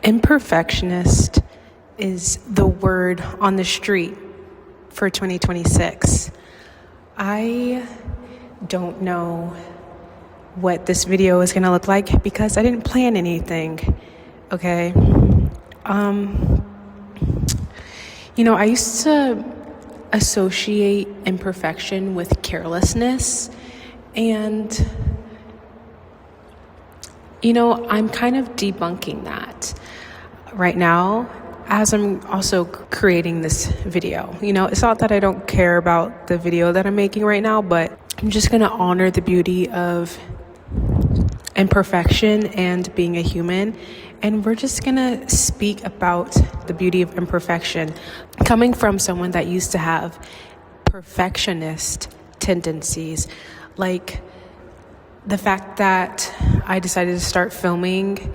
Imperfectionist is the word on the street for 2026. I don't know what this video is going to look like because I didn't plan anything, okay? I used to associate imperfection with carelessness, and I'm kind of debunking that right now as I'm also creating this video. It's not that I don't care about the video that I'm making right now, but I'm just going to honor the beauty of imperfection and being a human. And we're just going to speak about the beauty of imperfection coming from someone that used to have perfectionist tendencies, like the fact that I decided to start filming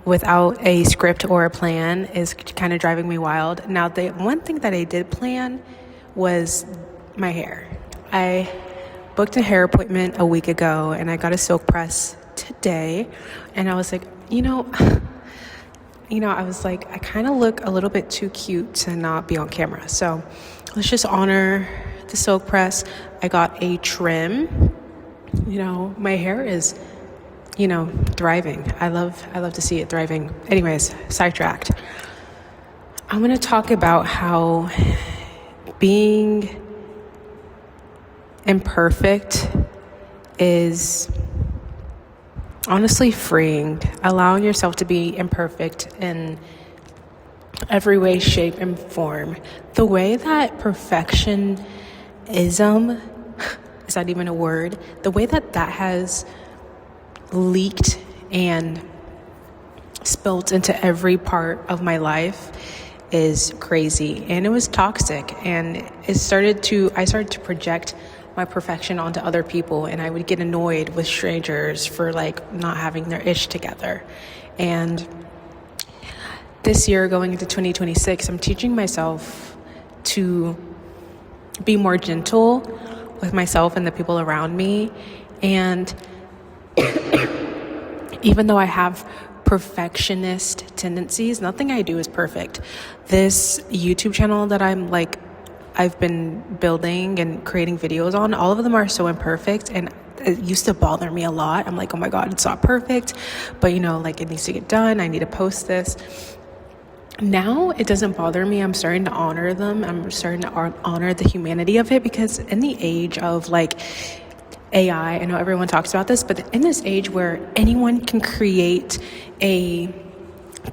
without a script or a plan is kind of driving me wild. Now, the one thing that I did plan was my hair. I booked a hair appointment a week ago and I got a silk press today, and I was like, I was like, I kind of look a little bit too cute to not be on camera. So let's just honor the silk press. I got a trim. My hair is, thriving. I love to see it thriving. Anyways, sidetracked. I'm going to talk about how being imperfect is honestly freeing, allowing yourself to be imperfect in every way, shape, and form. The way that perfectionism, is that even a word? The way that has leaked and spilt into every part of my life is crazy, and it was toxic, and I started to project my perfection onto other people, and I would get annoyed with strangers for not having their ish together. And this year, going into 2026, I'm teaching myself to be more gentle with myself and the people around me. And even though I have perfectionist tendencies, nothing I do is perfect. This YouTube channel that I've been building and creating videos on, all of them are so imperfect, and it used to bother me a lot. I'm like, oh my God, it's not perfect, but it needs to get done. I need to post this. Now it doesn't bother me. I'm starting to honor them. I'm starting to honor the humanity of it, because in the age of AI, I know everyone talks about this, but in this age where anyone can create a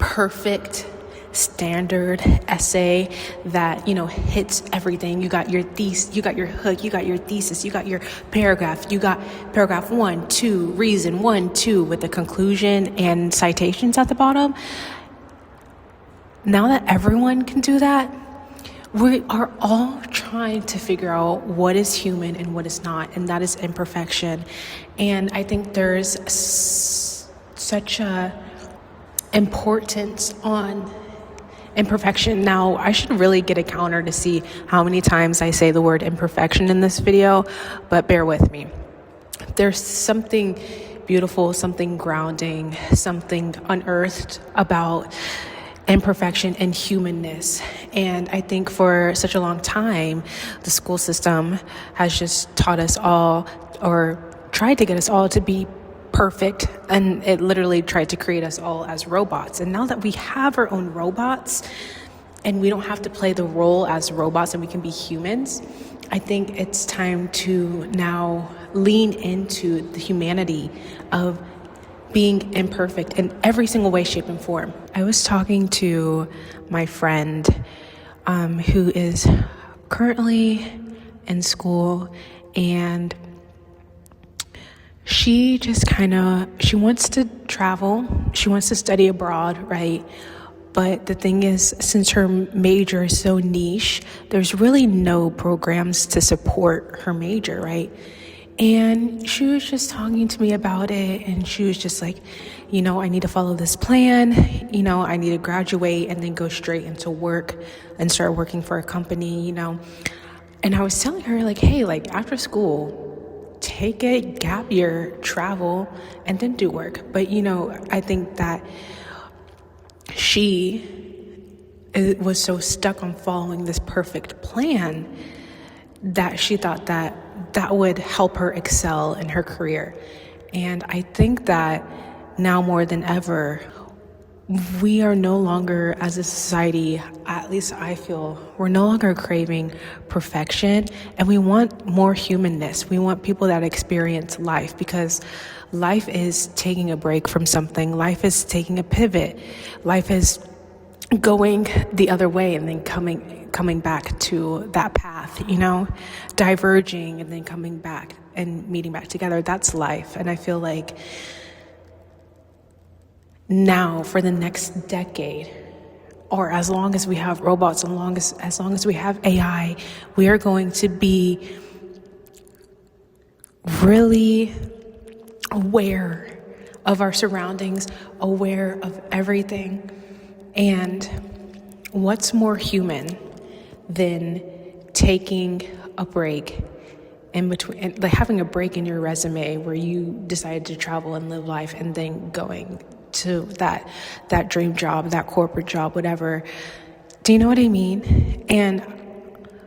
perfect standard essay that hits everything. You got your thesis, you got your hook, you got your thesis, you got your paragraph, you got paragraph 1, 2, reason 1, 2 with the conclusion and citations at the bottom. Now that everyone can do that, we are all trying to figure out what is human and what is not, and that is imperfection. And I think there's such a importance on imperfection. Now, I should really get a counter to see how many times I say the word imperfection in this video, but bear with me. There's something beautiful, something grounding, something unearthed about imperfection and humanness. And I think for such a long time, the school system has just taught us all, or tried to get us all to be perfect, and it literally tried to create us all as robots. And now that we have our own robots and we don't have to play the role as robots and we can be humans, I think it's time to now lean into the humanity of being imperfect in every single way, shape, and form. I was talking to my friend who is currently in school, and she just she wants to travel. She wants to study abroad, right? But the thing is, since her major is so niche, there's really no programs to support her major, right? And she was just talking to me about it, and she was just like, I need to follow this plan. I need to graduate and then go straight into work and start working for a company, And I was telling her, hey, after school, take a gap year, travel, and then do work. But, I think that was so stuck on following this perfect plan that she thought that would help her excel in her career. And I think that now more than ever, we are no longer, as a society, at least I feel, we're no longer craving perfection, and we want more humanness. We want people that experience life, because life is taking a break from something. Life is taking a pivot. Life is going the other way and then coming back to that path, diverging and then coming back and meeting back together. That's life. And I feel like now, for the next decade, or as long as we have robots, as long as we have AI, we are going to be really aware of our surroundings, aware of everything. And what's more human than taking a break in between, like having a break in your resume where you decided to travel and live life, and then going to that dream job, that corporate job, whatever. Do you know what I mean? And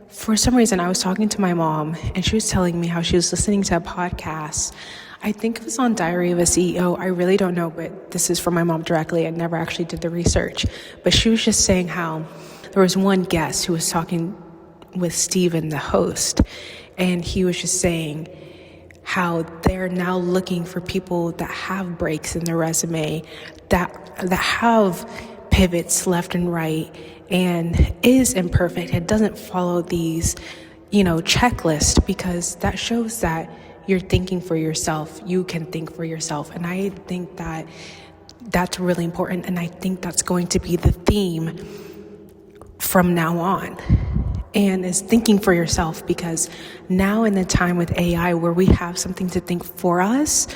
for some reason, I was talking to my mom, and she was telling me how she was listening to a podcast. I think it was on Diary of a CEO. I really don't know, but this is from my mom directly. I never actually did the research. But she was just saying how there was one guest who was talking with Steven, the host, and he was just saying how they're now looking for people that have breaks in their resume, that have pivots left and right, and is imperfect. It doesn't follow these, checklists, because that shows that you're thinking for yourself. You can think for yourself. And I think that that's really important. And I think that's going to be the theme from now on. And is thinking for yourself, because now in the time with AI where we have something to think for us,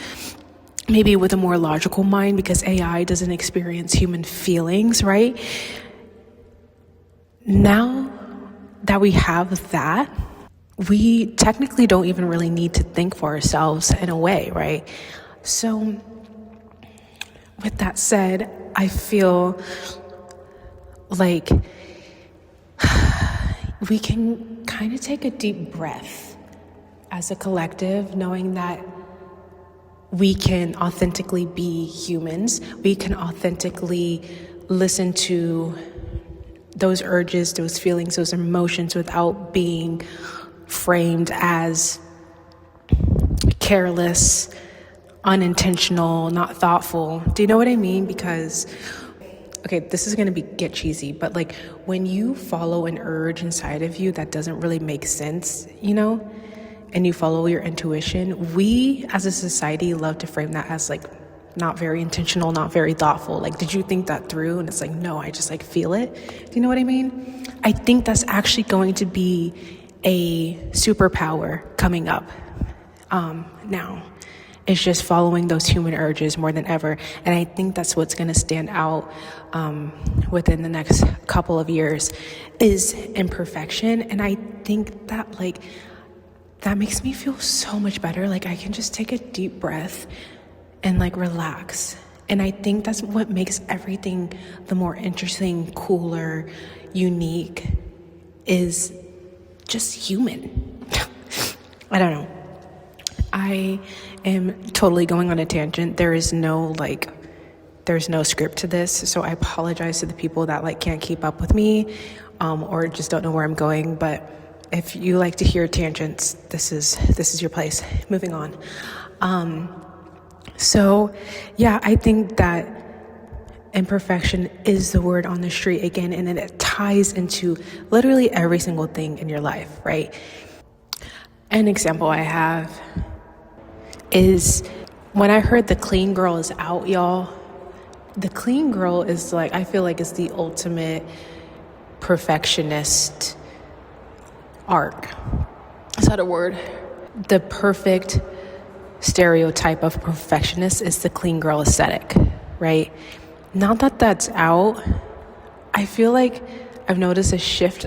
maybe with a more logical mind, because AI doesn't experience human feelings, right? Now that we have that, we technically don't even really need to think for ourselves in a way, right? So with that said, I feel like we can kind of take a deep breath as a collective, knowing that we can authentically be humans. We can authentically listen to those urges, those feelings, those emotions without being framed as careless, unintentional, not thoughtful. Do you know what I mean? Because okay, this is going to get cheesy, but like when you follow an urge inside of you that doesn't really make sense, and you follow your intuition, we as a society love to frame that as like not very intentional, not very thoughtful. Like, did you think that through? And it's like, no, I just like feel it. Do you know what I mean? I think that's actually going to be a superpower coming up now. It's just following those human urges more than ever. And I think that's what's going to stand out within the next couple of years is imperfection. And I think that that makes me feel so much better. Like I can just take a deep breath and relax. And I think that's what makes everything the more interesting, cooler, unique, is just human. I don't know. I am totally going on a tangent. There's no script to this, so I apologize to the people that can't keep up with me, or just don't know where I'm going. But if you like to hear tangents, this is your place. Moving on. So yeah, I think that imperfection is the word on the street again, and then it ties into literally every single thing in your life, right? An example I have is when I heard the clean girl is out, y'all. The clean girl is I feel like it's the ultimate perfectionist arc. Is that a word? The perfect stereotype of perfectionist is the clean girl aesthetic, right? Now that that's out, I feel like I've noticed a shift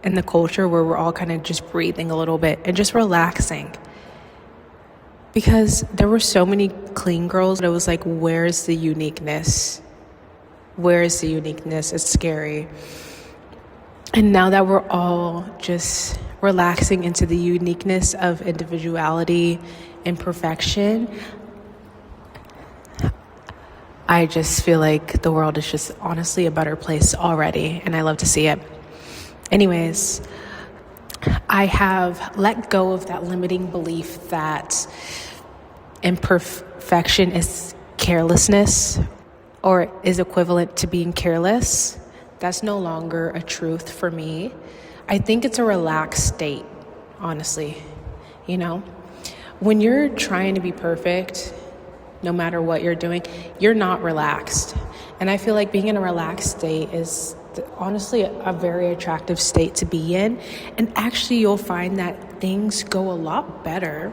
in the culture where we're all kind of just breathing a little bit and just relaxing. Because there were so many clean girls that it was where's the uniqueness? Where is the uniqueness? It's scary. And now that we're all just relaxing into the uniqueness of individuality and perfection, I just feel like the world is just honestly a better place already, and I love to see it. Anyways, I have let go of that limiting belief that imperfection is carelessness or is equivalent to being careless. That's no longer a truth for me. I think it's a relaxed state, honestly. You know, when you're trying to be perfect, no matter what you're doing, you're not relaxed. And I feel like being in a relaxed state is honestly a very attractive state to be in. And actually, you'll find that things go a lot better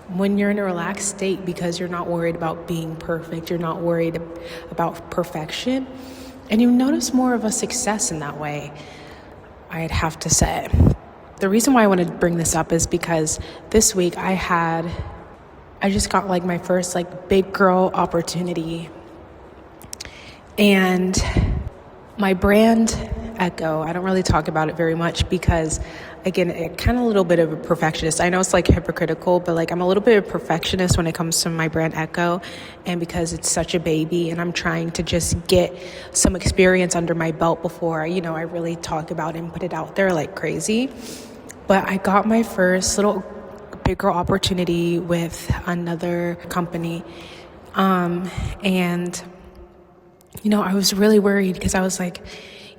when you're in a relaxed state because you're not worried about being perfect. You're not worried about perfection. And you notice more of a success in that way, I'd have to say. The reason why I want to bring this up is because this week I just got like my first like big girl opportunity. And my brand Echo, I don't really talk about it very much because, again, it kind of a little bit of a perfectionist. I know it's like hypocritical, but like I'm a little bit of a perfectionist when it comes to my brand Echo. And because it's such a baby and I'm trying to just get some experience under my belt before, I really talk about it and put it out there like crazy. But I got my first little big girl opportunity with another company. And I was really worried because I was like,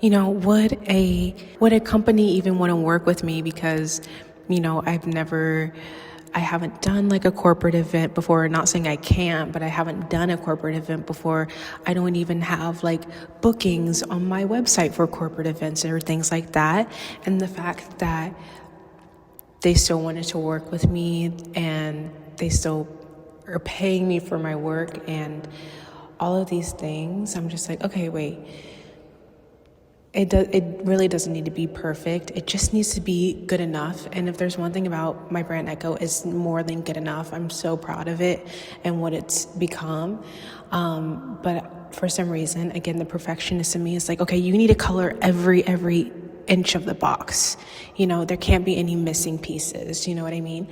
would a company even want to work with me? Because, I haven't done like a corporate event before. Not saying I can't, but I haven't done a corporate event before. I don't even have like bookings on my website for corporate events or things like that. And the fact that they still wanted to work with me and they still are paying me for my work and all of these things, I'm just like, okay, wait. It really doesn't need to be perfect. It just needs to be good enough. And if there's one thing about my brand Echo, it's more than good enough. I'm so proud of it and what it's become. But for some reason, again, the perfectionist in me is like, okay, you need to color every inch of the box. There can't be any missing pieces. You know what I mean?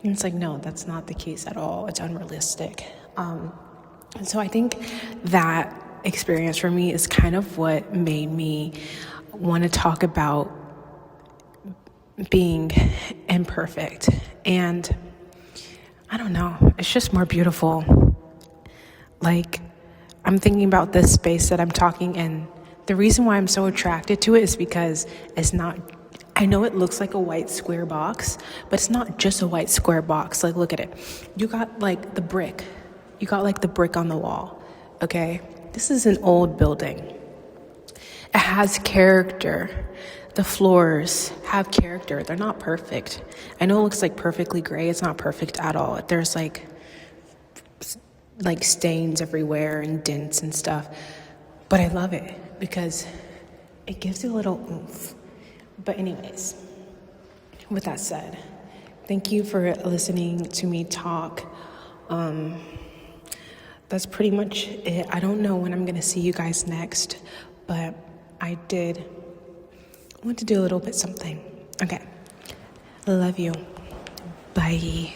And it's like, no, that's not the case at all. It's unrealistic. And so I think that experience for me is kind of what made me want to talk about being imperfect. And I don't know, it's just more beautiful. Like, I'm thinking about this space that I'm talking in. The reason why I'm so attracted to it is because it's not, I know it looks like a white square box, but it's not just a white square box. Like, look at it. You got like the brick. You got like the brick on the wall, okay? This is an old building. It has character. The floors have character. They're not perfect. I know it looks like perfectly gray. It's not perfect at all. There's like stains everywhere and dents and stuff. But I love it because it gives you a little oomph. But anyways, with that said, thank you for listening to me talk. That's pretty much it. I don't know when I'm going to see you guys next, but I did want to do a little bit something. Okay. Love you. Bye.